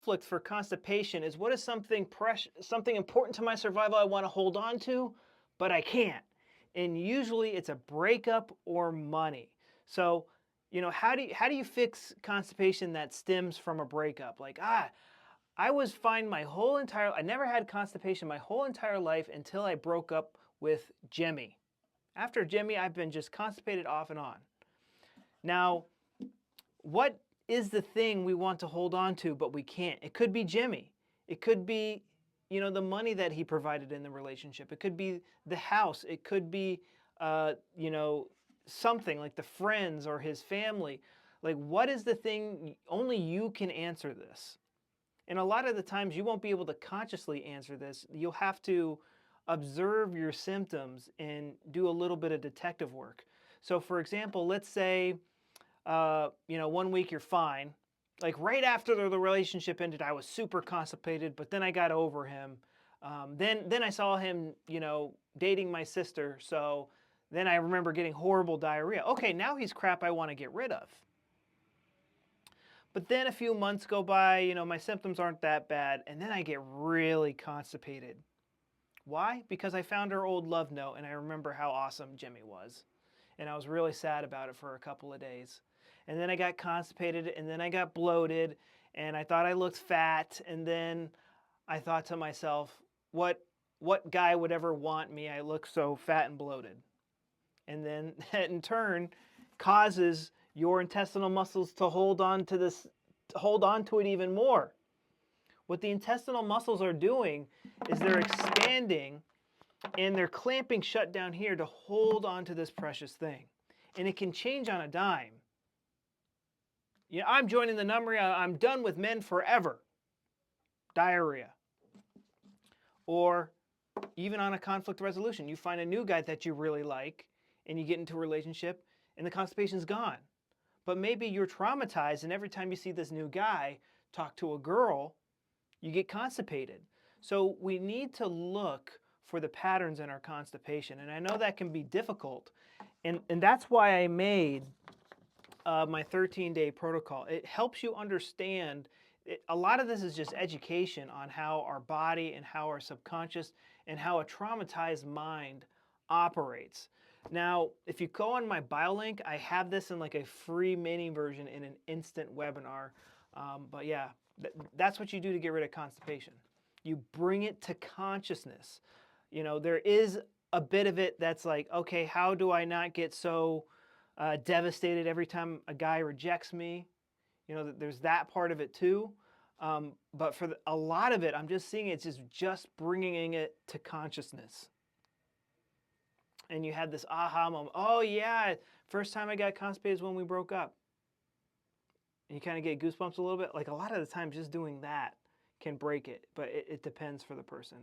conflict for constipation is what is something something important to my survival I want to hold on to, but I can't. And usually it's a breakup or money. So, how do you fix constipation that stems from a breakup? Like, I was fine I never had constipation my whole entire life until I broke up with Jimmy. After Jimmy, I've been just constipated off and on. Now, what is the thing we want to hold on to, but we can't? It could be Jimmy. It could be, the money that he provided in the relationship. It could be the house. It could be, something like the friends or his family. Like, what is the thing? Only you can answer this. And a lot of the times you won't be able to consciously answer this. You'll have to observe your symptoms and do a little bit of detective work. So, for example, let's say, 1 week you're fine. Like right after the relationship ended, I was super constipated, but then I got over him. Then I saw him, dating my sister. So then I remember getting horrible diarrhea. Okay, now he's crap I want to get rid of. But then a few months go by, my symptoms aren't that bad, and then I get really constipated. Why? Because I found her old love note and I remember how awesome Jimmy was. And I was really sad about it for a couple of days. And then I got constipated and then I got bloated and I thought I looked fat. And then I thought to myself, what guy would ever want me? I look so fat and bloated. And then that in turn causes your intestinal muscles to hold on to it even more. What the intestinal muscles are doing is they're expanding and they're clamping shut down here to hold on to this precious thing. And it can change on a dime. I'm joining the number, I'm done with men forever. Diarrhea. Or even on a conflict resolution, you find a new guy that you really like and you get into a relationship and the constipation's gone. But maybe you're traumatized and every time you see this new guy talk to a girl, you get constipated. So we need to look for the patterns in our constipation. And I know that can be difficult. And that's why I made my 13-day protocol. It helps you understand. A lot of this is just education on how our body and how our subconscious and how a traumatized mind operates. Now, if you go on my bio link, I have this in like a free mini version in an instant webinar. But yeah, that's what you do to get rid of constipation. You bring it to consciousness. There is a bit of it that's like, okay, how do I not get so devastated every time a guy rejects me? There's that part of it too. But for a lot of it, I'm just seeing it's just bringing it to consciousness. And you had this aha moment. Oh yeah, first time I got constipated is when we broke up. And you kind of get goosebumps a little bit. Like a lot of the time, just doing that can break it, but it depends for the person.